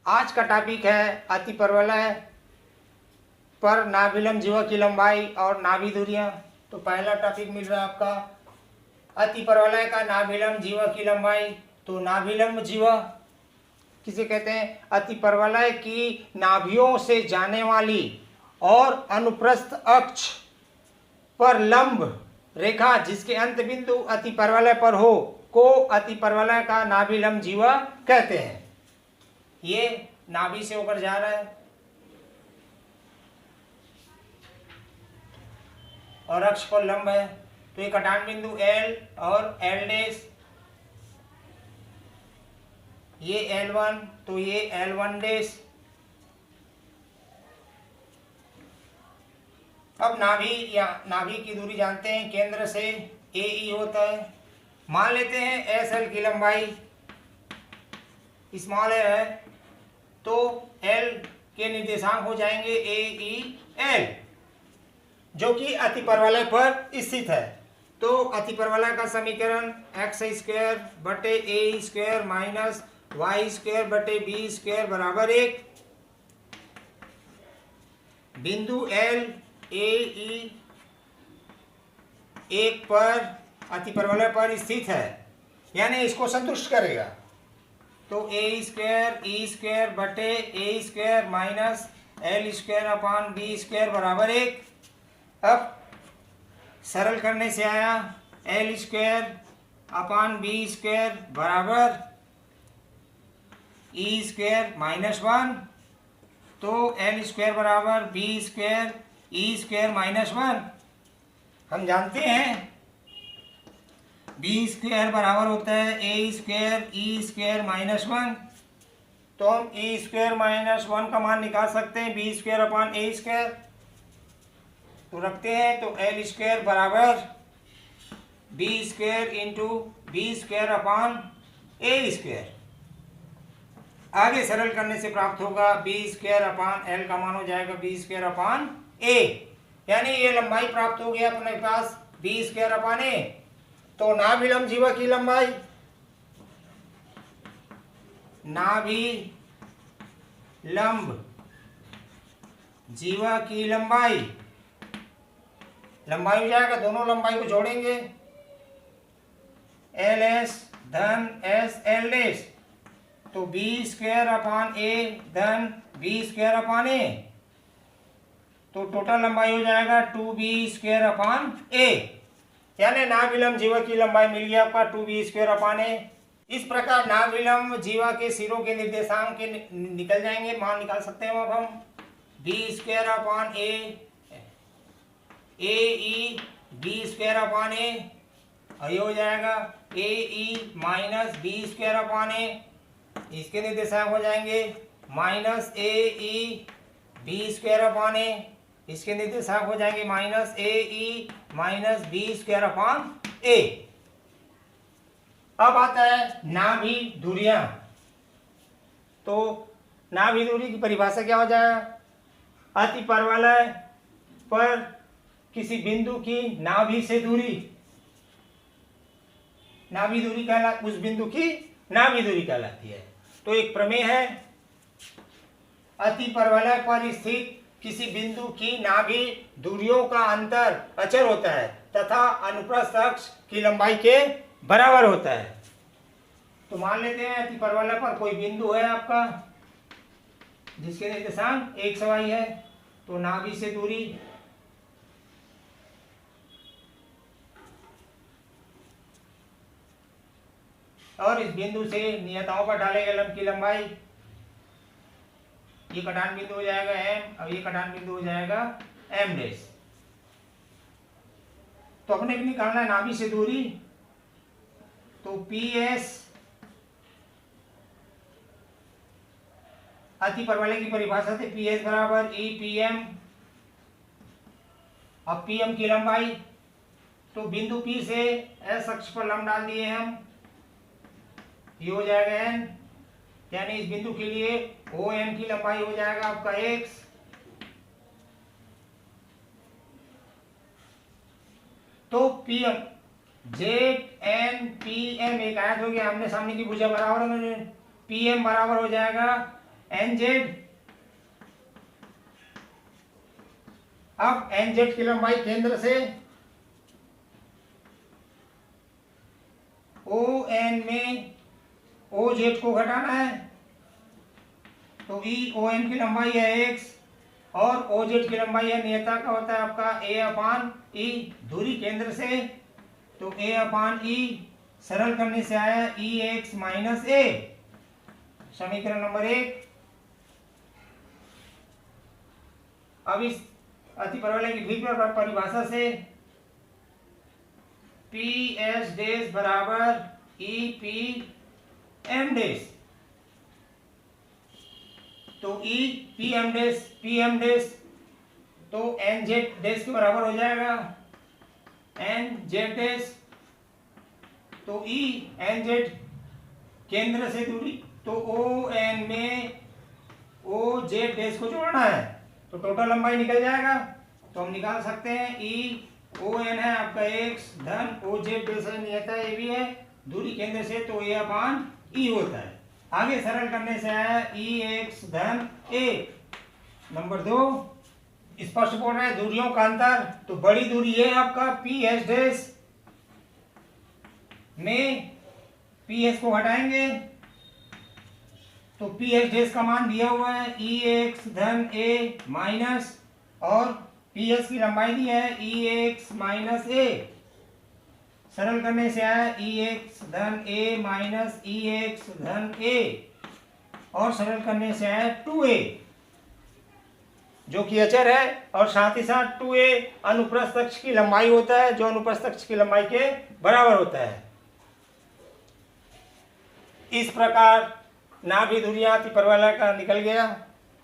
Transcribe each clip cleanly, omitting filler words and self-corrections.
आज का टॉपिक है अतिपरवलय पर नाभिलंब जीवा की लंबाई और नाभि दूरियां। तो पहला टॉपिक मिल रहा है आपका अतिपरवलय का नाभिलंब जीवा की लंबाई। तो नाभिलंब जीवा किसे कहते हैं? अतिपरवलय की नाभियों से जाने वाली और अनुप्रस्थ अक्ष पर लंब रेखा जिसके अंत बिंदु अतिपरवलय पर हो को अतिपरवलय का नाभिलंब जीवा कहते हैं। ये नाभि से होकर जा रहा है और अक्ष पर लंब है। तो ये कटान बिंदु L और L डैश, ये L1 तो ये L1 डैश। अब नाभि या नाभि की दूरी जानते हैं, केंद्र से AE होता है। मान लेते हैं SL की लंबाई स्मॉल है तो L के निर्देशांक हो जाएंगे AEL जो कि अतिपरवलय पर स्थित है। तो अतिपरवलय का समीकरण x² बटे a² माइनस y² बटे b² बराबर 1। बिंदु L AE 1 पर अतिपरवलय पर स्थित है, यानी इसको संतुष्ट करेगा। तो a² e² बटे a² माइनस l² अपान b² बराबर 1। अब सरल करने से आया l² अपान b² बराबर e² माइनस 1। तो l² बराबर b² e² माइनस 1। हम जानते हैं b² बराबर होता है a² e² माइनस 1। तो हम e² माइनस 1 का मान निकाल सकते हैं b² अपान a²। तो रखते हैं तो l² बराबर b² इंटू b² अपान a²। आगे सरल करने से प्राप्त होगा b² अपान l का मान हो जाएगा b² अपान a, यानी ये लंबाई प्राप्त हो गया अपने पास b² अपान a। तो नाभिलंब जीवा की लंबाई, नाभिलंब जीवा की लंबाई हो जाएगा, दोनों लंबाई को जोड़ेंगे LS धन SL डैश। तो b² अपान a धन b² अपान a। तो टोटल लंबाई हो जाएगा 2b² अपान a, यानी नाभिलंब जीवा की लंबाई मिल गया आपका 2b² अपान a। इस प्रकार नाभिलंब जीवा के सिरों के निर्देशांक के निकल जाएंगे, मान निकाल सकते हैं। अब हम b² upon a AE b² upon a और ये हो जाएगा AE minus b² upon a। इसके निर्देशांक हो जाएंगे minus AE b² upon a, इसके निर्देशांक हो जाएंगे minus AE minus b² upon a। अब आता है नाभि दूरियां। तो नाभि दूरी की परिभाषा क्या हो जाएगा? अतिपरवलय पर किसी बिंदु की नाभि से दूरी, नाभि दूरी उस बिंदु की नाभि दूरी कहलाती है। तो एक प्रमेय है, अतिपरवलय पर स्थित किसी बिंदु की नाभि दूरियों का अंतर अचर होता है तथा अनुप्रस्थ अक्ष की लंबाई के बराबर होता है। तो मान लेते हैं अतिपरवलय पर कोई बिंदु है आपका जिसके निर्देशांक xy है। तो नाभि से दूरी और इस बिंदु से नियताओं पर डालेंगे लंब की लंबाई। ये कटान बिंदु हो जाएगा m और ये कटान बिंदु हो जाएगा m डैश। तो अपने भी निकालना है नाभि से दूरी। तो PS अतिपरवलय की परिभाषा से PS बराबर EPM। अब PM की लंबाई, तो बिंदु P से S अक्ष पर लंब डाल दिए हम, ये हो जाएगा n, यानी इस बिंदु के लिए OM की लंबाई हो जाएगा आपका x। तो PM ZNPM एक आयत हो गया, आमने सामने की भुजा बराबर होने, PM बराबर हो जाएगा एन जेड। अब एन जेड की लंबाई केंद्र से ओ एन में ओ जेड को घटाना है, तो ई ओ एन की लंबाई है एक्स और ओ जेड की लंबाई है नियता का होता है आपका ए अपान ई, दूरी केंद्र से, तो ए अपान ई, सरल करने से आया ई एक्स माइनस ए, समीकरण नंबर 1। अब इस अतिपरवलय की द्विपद परिभाषा से पी एस डेस बराबर ई पी एम डेस, तो ई पी एम डेस तो एन जेड डेस के बराबर हो जाएगा एन जेड डेस, तो ई एन जेड केंद्र से दूरी, तो ओ एन में ओ जेड डेस को जोड़ना है, तो टोटल लंबाई निकल जाएगा। तो हम निकाल सकते हैं ई ओ एन है आपका एक्स धन ओ जेड डेस है नियता ए भी है, दूरी केंद्र से तो ए अपान ई होता है। आगे सरल करने से आया ई एक्स धन ए। नंबर 2, स्पष्ट बोल रहा है दूरियों का अंतर, तो बड़ी दूरी है आपका पी एस डेस में पी एस को हटाएंगे, तो पी एस डेस का मान दिया हुआ है ई एक्स धन ए माइनस, और पी एस की लंबाई दी है ई एक्स माइनस ए, सरल करने से आया ई एक्स धन ए माइनस ई एक्स धन ए, और सरल करने से आया 2a जो कि अचर है, और साथ ही साथ 2a अनुप्रस्थ अक्ष की लंबाई होता है जो अनुप्रस्थ अक्ष की लंबाई के बराबर होता है। इस प्रकार नाभि दूरियां अतिपरवलय का निकल गया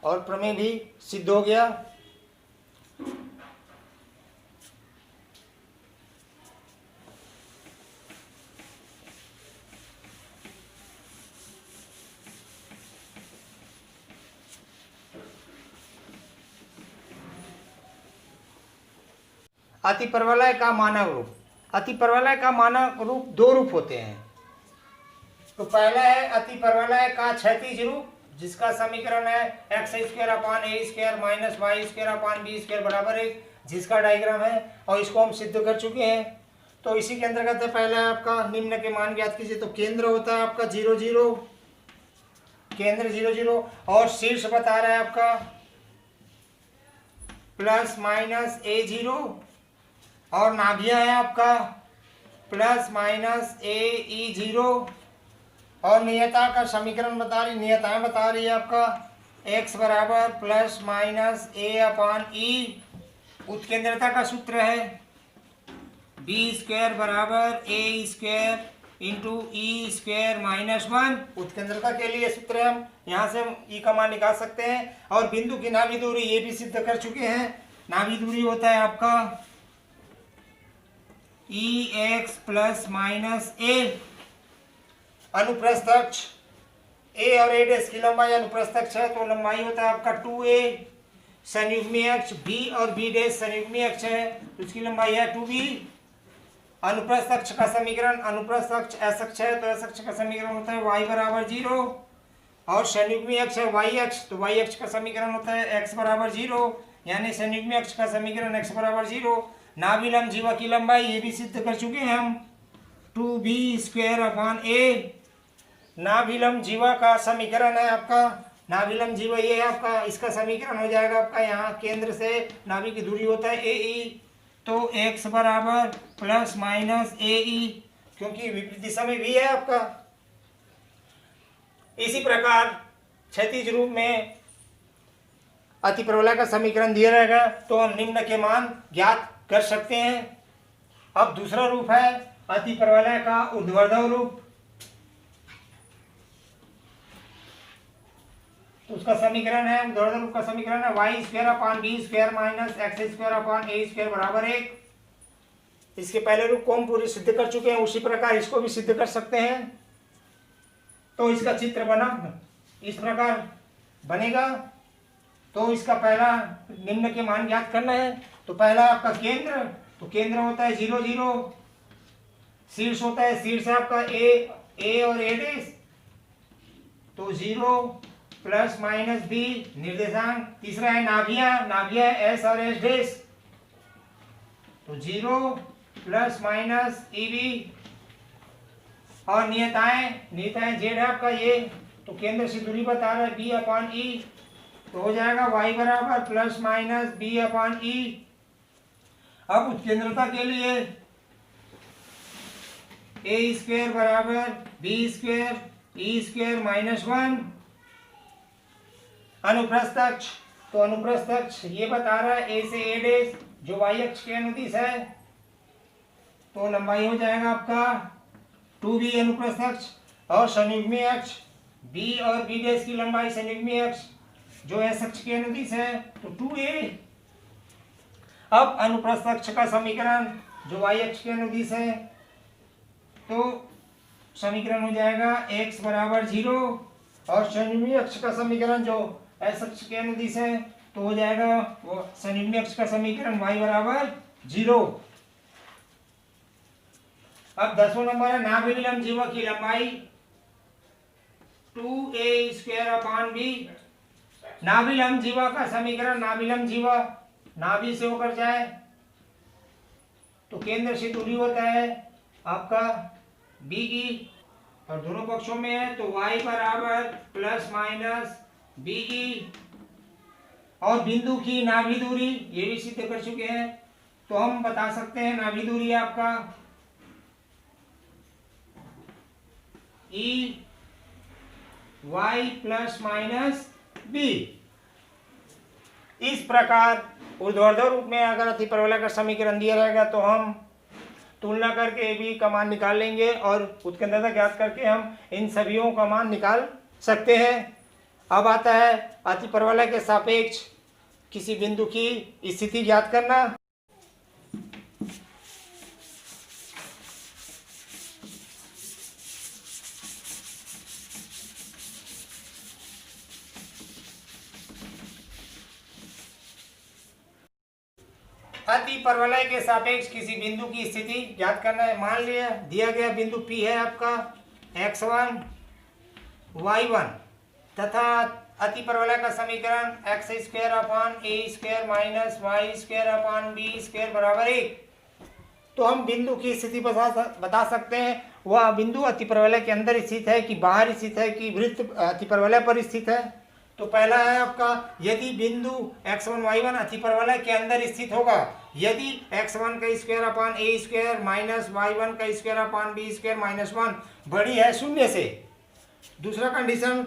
और प्रमेय भी सिद्ध हो गया। अतिपरवलय का मानक रूप, अतिपरवलय का मानक रूप 2 रूप होते हैं। तो पहला है अतिपरवलय का क्षैतिज रूप, जिसका समीकरण है X square upon A square minus Y square upon B square बराबर 1, जिसका डायग्राम है, और इसको हम सिद्ध कर चुके हैं। तो इसी के अंतर्गत है पहला आपका निम्न के मान ज्ञात कीजिए, तो केंद्र होता है आपका 0 0, केंद्र 0 0, और शीर्ष बता रहा है आपका प्लस माइनस ए 0, और नाभिया है आपका प्लस माइनस ए ई 0, और नियता का समीकरण बता रही, नियताएं बता रही है आपका x बराबर प्लस माइनस ए अपान ई, उत्केंद्रता का सूत्र है बी स्क्वायर बराबर A square into E square minus 1, उत्केंद्रता के लिए सूत्र है, हम यहाँ से ई का मान निकाल सकते हैं। और बिंदु की नाभि दूरी ये भी सिद्ध कर चुके हैं, नाभि दूरी होता है आपका ई एक्स प्लस माइनस ए, अनुप्रस्थ अक्ष ए और ए डेस की लंबाई अनुप्रस्थ अक्ष है तो लंबाई होता है आपका 2a, संयुग्मी अक्ष b और b डेस संयुग्मी अक्ष है तो उसकी लंबाई है 2b। अनुप्रस्थ अक्ष का समीकरण, अनुप्रस्थ अक्ष s अक्ष है तो s अक्ष का समीकरण होता है y बराबर 0, और संयुग्मी अक्ष है y अक्ष, तो y अक्ष का समीकरण होता है x बराबर 0, यानी संयुग्मी अक्ष का समीकरण x बराबर 0। नाभिलंब जीवा की लंबाई ये भी सिद्ध कर चुके हैं हम 2b स्क्वायर अपान a। नाभिलंब जीवा का समीकरण है आपका, नाभिलंब जीवा ये है आपका, इसका समीकरण हो जाएगा आपका यहाँ केंद्र से नाभि की दूरी होता है ए ई, तो x बराबर प्लस माइनस ए ई, क्योंकि विपरीत दिशा में भी है आपका। इसी प्रकार क्षैतिज रूप में अतिपरवलय का समीकरण दिया रहेगा तो हम निम्न के मान ज्ञात कर सकते हैं। अब दूसरा रूप है अतिपरवलय का ऊर्ध्वाधर रूप, तो उसका समीकरण है, ऊर्ध्वाधर रूप का समीकरण है Y square upon B square minus X square upon A square बराबर 1। इसके पहले रूप को हम पूरी सिद्ध कर चुके हैं, उसी प्रकार इसको भी सिद्ध कर सकते हैं। तो इसका चित्र बना इस प्रकार बनेगा। तो इसका पहला निम्न के मान ज्ञात करना है, तो पहला आपका केंद्र, तो केंद्र होता है 0 0, शीर्ष होता है, शीर्ष है आपका ए और ए डेस, तो 0 प्लस माइनस बी निर्देशांक। तीसरा है नाभिया, नाभिया एस और एस डैश, तो 0 प्लस माइनस ई बी। और नियताएं, नियताएं जेड है आपका ये, तो केंद्र से दूरी बता रहा है बी अपॉन ई, तो हो जाएगा y बराबर प्लस माइनस बी अपॉन ई। अब उत्केंद्रता के लिए ए स्क्वायर बराबर B square E square minus 1। अनुप्रस्थ अक्ष, तो अनुप्रस्थ अक्ष ये बता रहा है ए से ए डैश, जो y अक्ष के अनुदिश है, तो लंबाई हो जाएगा आपका 2b अनुप्रस्थ अक्ष। और संयुग्मी अक्ष b और b डैश की लंबाई संयुग्मी अक्ष जो एस अक्ष के अनुदिश है, तो 2a। अब अनुप्रस्थ अक्ष का समीकरण जो y अक्ष के अनुदिश है, तो समीकरण हो जाएगा x बराबर 0, और संयुग्मी अक्ष का समीकरण जो एस अक्ष के अनुदिश है, तो हो जाएगा वो संयुग्मी अक्ष का समीकरण y बराबर 0। अब 10वां नंबर है नाभिलंब जीवा की लंबाई 2a स्क्वायर अपॉन b। नाभिलंब जीवा का समीकरण, नाभिलंब जीवा नाभि से होकर जाए तो केंद्र से दूरी होता है आपका BE, और दोनों पक्षों में है तो y बराबर प्लस माइनस BE। और बिंदु की नाभि दूरी ये भी सिद्ध कर चुके हैं, तो हम बता सकते हैं नाभि दूरी आपका E y plus minus B. इस प्रकार ऊर्ध्वाधर रूप में अगर अतिपरवलय का समीकरण दिया रहेगा तो हम तुलना करके भी का मान निकाल लेंगे, और उत्केंद्रता ज्ञात करके हम इन सभीयों का मान निकाल सकते हैं। अब आता है अतिपरवलय के सापेक्ष किसी बिंदु की स्थिति ज्ञात करना। अतिपरवलय के सापेक्ष किसी बिंदु की स्थिति ज्ञात करना है। मान लिया दिया गया बिंदु P है आपका x1 y1, तथा अतिपरवलय का समीकरण x square upon A square minus Y square upon B square बराबर 1। तो हम बिंदु की स्थिति बता सकते हैं वह बिंदु अतिपरवलय के अंदर स्थित है कि बाहर स्थित है कि वृत्त अतिपरवलय पर स्थित है। तो पहला है आपका यदि बिंदु x1 y1 अतिपरवलय के अंदर स्थित होगा, यदि x1 का square upon A square minus y1 का square upon B square minus 1 बड़ी है 0 से। दूसरा कंडीशन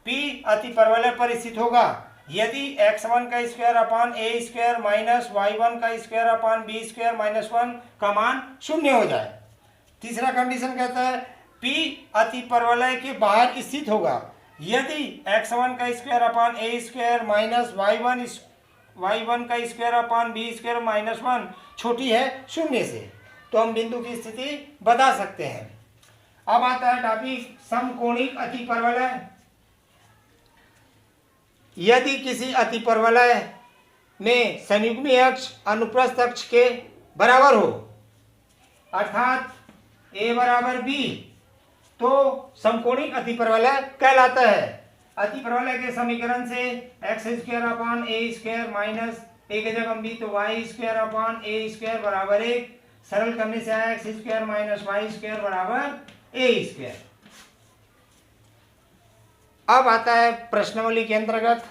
P अतिपरवलय पर स्थित होगा यदि x1 का square upon A square minus y1 का square upon B square minus 1 का मान 0 हो जाए। तीसरा कंडीशन कहता है P अतिपरवलय के बाहर स्थित होगा यदि x1 का square upon A square minus y1 का square upon B square minus 1 छोटी है 0 से। तो हम बिंदु की स्थिति बता सकते हैं। अब आता है टॉपिक समकोणिक अतिपरवलय। यदि किसी अतिपरवलय में संयुग्मी अक्ष अनुप्रस्थ अक्ष के बराबर हो, अर्थात a बराबर b, तो समकोणिक अतिपरवलय कहलाता है। अतिपरवलय के समीकरण से X square upon A square minus A की जगह b तो Y square upon A square बराबर 1, सरल करने से आया X square minus Y square बराबर ए स्क्वायर। अब आता है प्रश्नावली के अंतर्गत।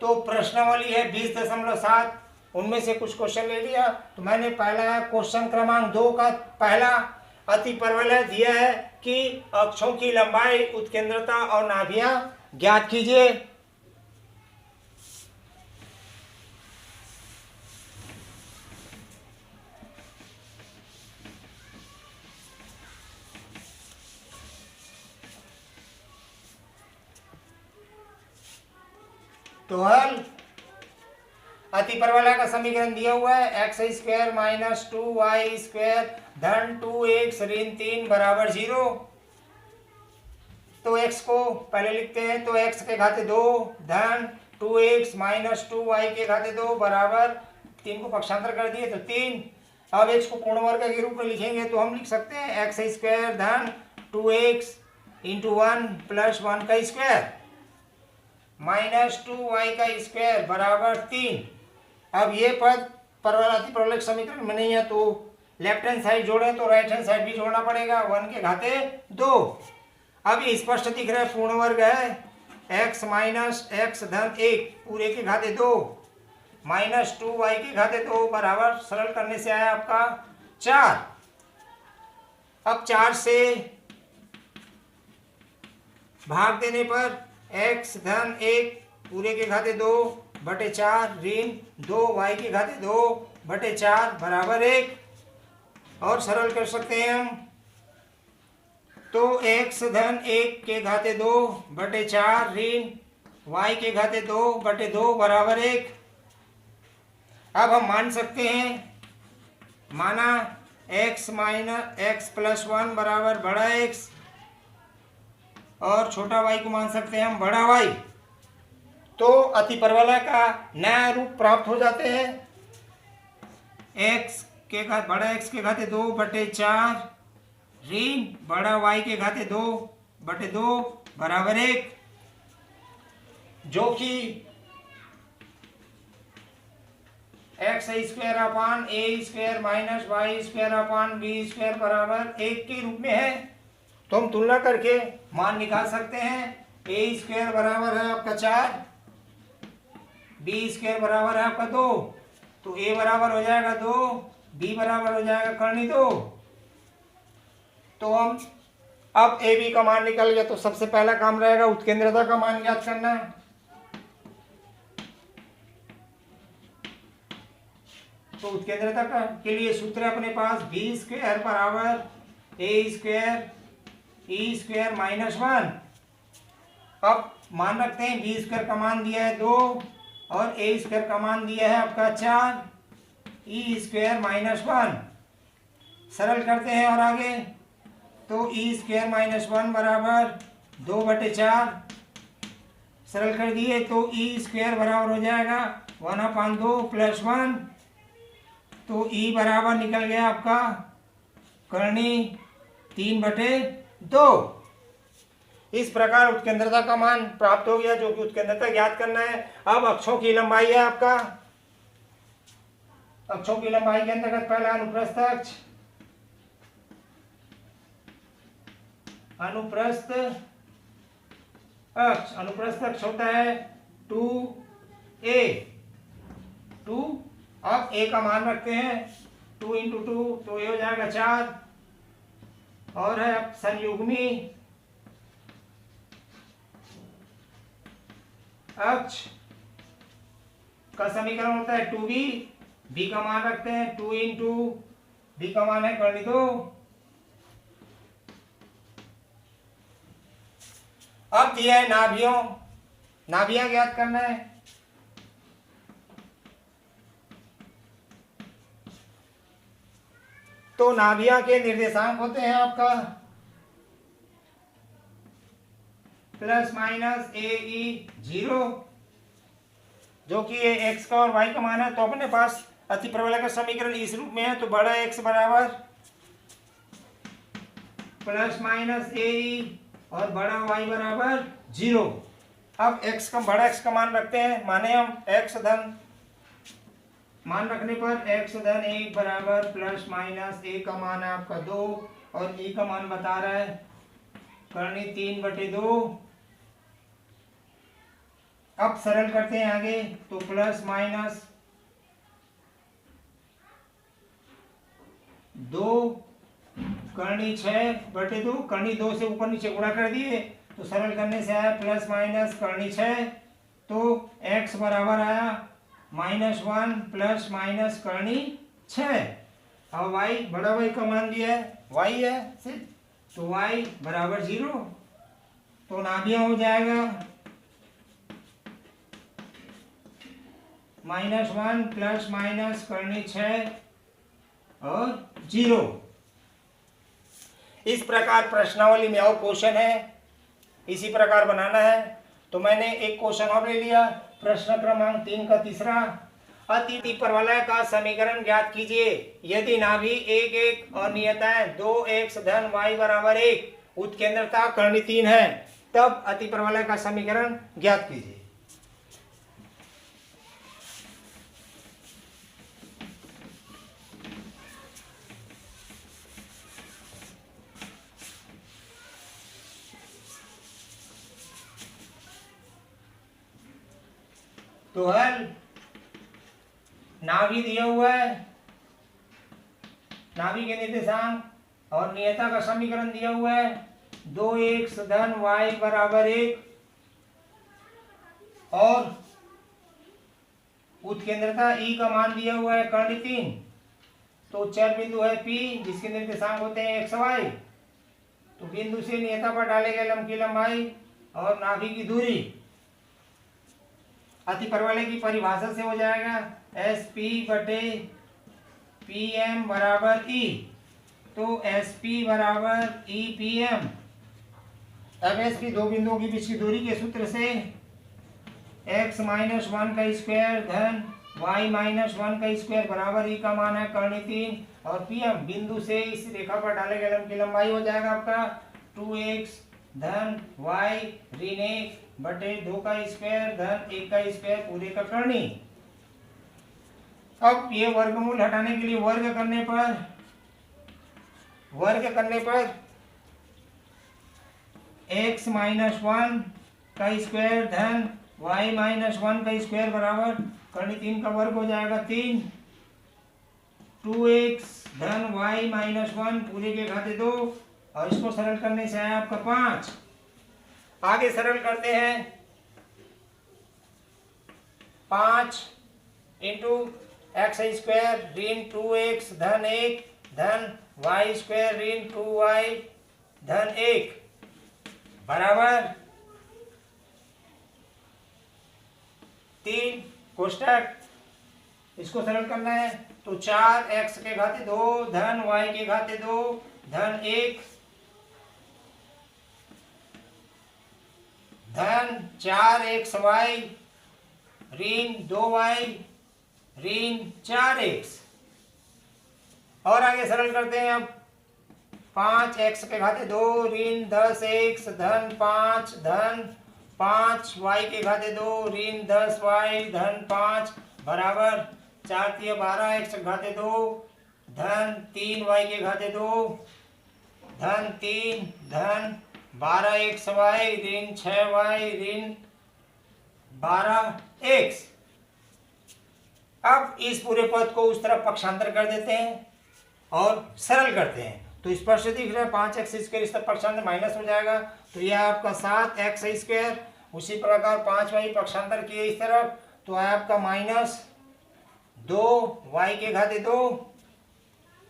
तो प्रश्नावली है 20.7, उनमें से कुछ क्वेश्चन ले लिया। तो मैंने पहला क्वेश्चन क्रमांक 2 का पहला अतिपरवलय दिया है कि अक्षों की लंबाई, उत्केंद्रता और नाभियां ज्ञात कीजिए। तो हल अतिपरवलय का समीकरण दिया हुआ है X square minus 2y square धन 2x ऋण 3 बराबर 0। तो x को पहले लिखते हैं, तो x के घाते 2 धन 2x माइनस 2y के घाते 2 बराबर 3 को पक्षांतर कर दिए तो 3। अब x को पूर्ण वर्ग के रूप में लिखेंगे तो हम लिख सकते हैं एक्स स्क्वायर धन 2x इंटू 1 प्लस 1 का स्क्वायर -2y का स्क्वायर बराबर 3। अब ये पद परवलय परवलय समीकरण में नहीं है तो लेफ्ट हैंड साइड जोड़े तो राइट हैंड साइड भी जोड़ना पड़ेगा। 1 के घाते 2। अब ये स्पष्ट दिख रहा है पूर्ण वर्ग है x माइनस x धन 1 पूरे के घाते 2 -2y के घाते 2 बराबर सरल करने से आया आपका 4। अब 4 से भाग देने पर x धन 1 पूरे के घाते 2 बटे 4 ऋण 2y के घाते 2 बटे 4 बराबर 1 और सरल कर सकते हैं हम। तो x धन 1 के घाते 2 बटे 4 ऋण y के घाते 2 बटे 2 बराबर 1। अब हम मान सकते हैं, माना x माइनस x प्लस 1 बराबर बड़ा x और छोटा y को मान सकते हैं हम बड़ा y। तो अति परवलय का नया रूप प्राप्त हो जाते हैं। x के घाते बड़ा x के घाते 2 बटे 4 ऋण बड़ा y के घाते 2 बटे 2 बराबर 1, जो कि x square upon a square minus Y square upon B square बराबर 1 के रूप में है। तो हम तुलना करके मान निकाल सकते हैं। a स्क्वायर बराबर है आपका 4, बी स्क्वायर बराबर है आपका 2, तो a बराबर हो जाएगा 2, b बराबर हो जाएगा कर्णी 2। तो हम अब ए बी का मान निकल गया, तो सबसे पहला काम रहेगा उत्केंद्रता का मान ज्ञात करना है। तो उत्केंद्रता के लिए सूत्र है अपने पास बी स्क्वायर बराबर A square E square minus 1। अब मान रखते हैं बी स्क्वायर का मान दिया है 2 और ए स्क्वायर का मान दिया है आपका 4, ई स्क्वायर माइनस 1। सरल करते हैं और आगे तो ई स्क्वायर माइनस 1 बराबर 2 बटे 4 सरल कर दिए तो ई स्क्वायर बराबर हो जाएगा 1/2 प्लस 1, तो ई बराबर निकल गया आपका कर्णी 3 बटे 2। इस प्रकार उत्केंद्रता का मान प्राप्त हो गया, जो कि उत्केंद्रता ज्ञात करना है। अब अक्षों की लंबाई है आपका, अक्षों की लंबाई के अंतर्गत पहला अनुप्रस्थ अक्ष, अनुप्रस्थ अक्ष होता है 2a 2। अब a का मान रखते हैं 2 × 2 तो ये हो जाएगा 4 और है अब संयुग्मी अक्ष का समीकरण होता है 2b, b का मान रखते हैं 2 × b का मान है कर्णी 2। अब दिया है नाभियां ज्ञात करना है। तो नाभियां के निर्देशांक होते हैं आपका प्लस माइनस ए ई 0, जो कि ये x का और y का मान है। तो अपने पास अति परवलय का समीकरण इस रूप में है, तो बड़ा x बराबर प्लस माइनस ए ई और बड़ा y बराबर 0। अब बड़ा x का मान रखते हैं, माने हम मान रखने पर x धन 1 बराबर प्लस माइनस a का मान है आपका 2 और e का मान बता रहा है कर्णी 3 बटे 2। अब सरल करते हैं आगे, तो प्लस माइनस 2 कर्णी 6 बटे 2, कर्णी 2 से ऊपर नीचे गुणा कर दिए तो सरल करने से आया प्लस माइनस कर्णी 6, तो x बराबर आया -1 प्लस माइनस कर्णी 6। अब y बड़ा y का मान दिया है y है सिर्फ, तो y बराबर 0। तो नाभियां हो जाएगा -1 प्लस माइनस कर्णी 6 और 0। इस प्रकार प्रश्नावली में और क्वेश्चन है, इसी प्रकार बनाना है। तो मैंने एक क्वेश्चन और ले लिया, प्रश्न क्रमांक 3 का तीसरा, अति परवलय का समीकरण ज्ञात कीजिए यदि नाभि 1 1 और नियताएं 2x धन y बराबर 1, उत्केंद्रता कर्णी 3 है, तब अति परवलय का समीकरण ज्ञात कीजिए। तो हल नाभि दिया हुआ है, नाभि के निर्देशांक और नियता का समीकरण दिया हुआ है 2x धन y बराबर 1 और उत्केंद्रता E का मान दिया हुआ है कर्ण 3। तो चर बिंदु है P जिसके निर्देशांक होते हैं x y। तो बिंदु से नियता पर डाले गए लंब की लंबाई और नाभि की दूरी अतिपरवलय की परिभाषा से हो जाएगा SP बटे PM बराबर E। तो SP बराबर EPM। अब SP दो बिंदुओं के बीच की दूरी के सूत्र से x माइनस 1 का स्क्वायर धन y माइनस 1 का स्क्वायर बराबर E का मान है कर्ण 3 और PM बिंदु से इस रेखा पर डाले गए लंब की लंबाई हो जाएगा आपका 2x धन y ऋण 1 बटे 2 का स्क्वायर धन 1 का स्क्वायर पूरे का करनी। अब ये वर्गमूल हटाने के लिए वर्ग करने पर x माइनस 1 का स्क्वायर धन y माइनस 1 का स्क्वायर बराबर कर्ण 3 का वर्ग हो जाएगा 3 2x धन y माइनस 1 पूरे के घाते 2 और इसको सरल करने से आया आपका 5। आगे सरल करते हैं 5 इंटू एक्स स्क्वायर ऋण 2x धन 1 धन y स्क्वायर ऋण 2y धन 1 बराबर 3 कोष्टक। इसको सरल करना है तो 4x के घाते 2 धन y के घाते 2 धन 1 धन 4xy ऋण 2y ऋण 4x। और आगे सरल करते हैं अब 5x के घाते 2 ऋण 10x धन 5 धन 5y के घाते 2 ऋण 10y धन 5 बराबर 4 3 12x के घाते 2 धन 3y के घाते 2 धन 3 धन 12xy ऋण 6y ऋण 12x। अब इस पूरे पद को उस तरफ पक्षांतर कर देते हैं और सरल करते हैं तो स्पष्ट दिख रहा है 5x स्क्वायर इस तरफ पक्षांतर माइनस हो जाएगा तो यह आपका 7x स्क्वायर। उसी प्रकार 5y पक्षांतर किए इस तरफ तो है आपका माइनस 2y के घाते 2।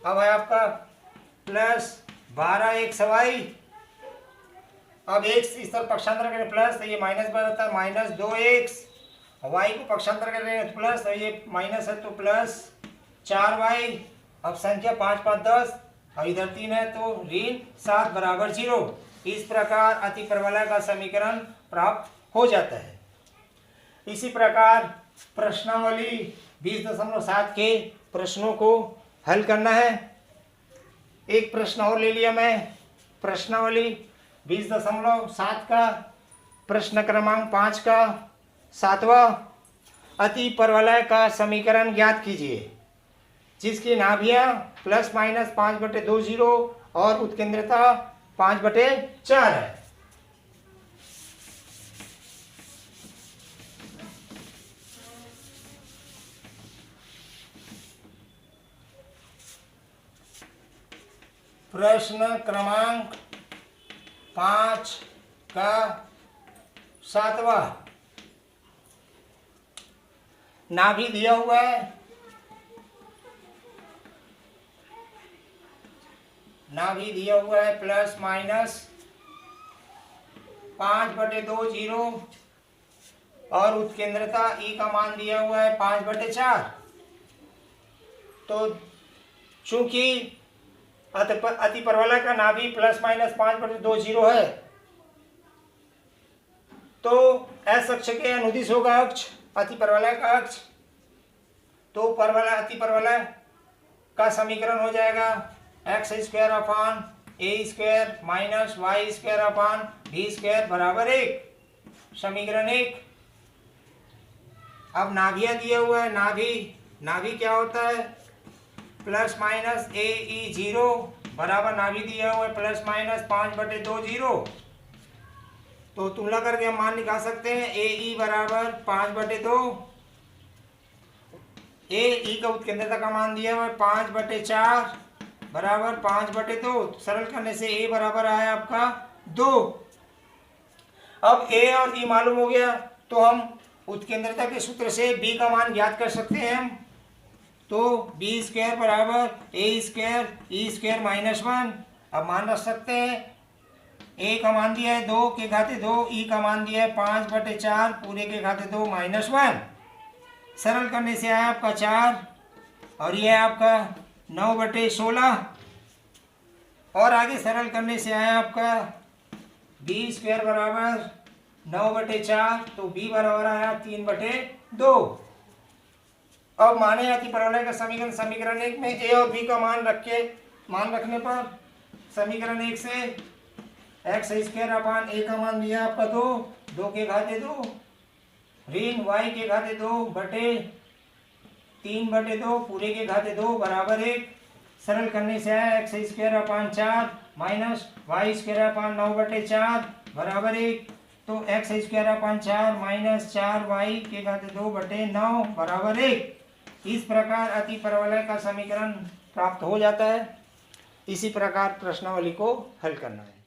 अब है आपका प्लस 12xy। अब x इस तरफ पक्षांतर करें प्लस तो ये माइनस बनता है माइनस 2x। y को पक्षांतर कर रहे हैं तो प्लस तो ये माइनस है तो प्लस 4y। अब संख्या 5 5 10 और इधर 3 है तो ऋण 7 बराबर 0। इस प्रकार अतिपरवलय का समीकरण प्राप्त हो जाता है। इसी प्रकार प्रश्नावली 20.7 के प्रश्नों को हल करना है। एक प्रश्न और ले लिया मैं प्रश्नावली 20.7 का प्रश्न क्रमांक 5 का 7वां अतिपरवलय का समीकरण ज्ञात कीजिए जिसकी नाभियां प्लस माइनस 5/2 और उत्केंद्रता 5/4 है। प्रश्न क्रमांक 5 का 7वां नाभि दिया हुआ है, नाभि दिया हुआ है प्लस माइनस 5/2 और उत्केंद्रता ई का मान दिया हुआ है 5/4। तो चूंकि अतिपरवलय का नाभि प्लस माइनस 5/2 है तो एस अक्ष के अनुदिश होगा अक्ष अतिपरवलय का अक्ष। तो अतिपरवलय का समीकरण हो जाएगा X square upon A square minus Y square upon B square बराबर 1। समीकरण 1। अब नाभियां दिया हुआ है नाभि क्या होता है प्लस माइनस ए ई 0 बराबर नाभि दिया हुआ है प्लस माइनस 5/2। तो तुलना करके हम मान निकाल सकते हैं ए ई बराबर 5/2 ए ई का उत्केंद्रता का मान दिया हुआ है 5/4 बराबर 5/2। सरल करने से ए बराबर आया आपका 2। अब ए और ई मालूम हो गया तो हम उत्केंद्रता के सूत्र से बी का मान ज्ञात कर सकते हैं हम। तो बी स्क्वायर बराबर ए स्क्वायर ई स्क्वायर -1। अब मान रख सकते हैं ए का मान दिया है 2 के घाते 2, ई का मान दिया है 5/4 पूरे के घाते 2 -1। सरल करने से आया आपका 4 और ये है आपका 9/16। और आगे सरल करने से आया आपका बी स्क्वायर बराबर 9/4 तो बी बराबर आया 3/2। अब माने अति परवलय का समीकरण समीकरण 1 में ए और बी का मान रखने पर समीकरण 1 से x² का मान दिया आपका 2 के घाते 2 ऋण y के घाते 2/3/2 पूरे के घाते 2 बराबर 1। सरल करने से आया x² 4 माइनस y² 9/4 बराबर 1। तो x² 4 माइनस 4y के घाते 2/9 बराबर 1। इस प्रकार अति परवलय का समीकरण प्राप्त हो जाता है। इसी प्रकार प्रश्नावली को हल करना है।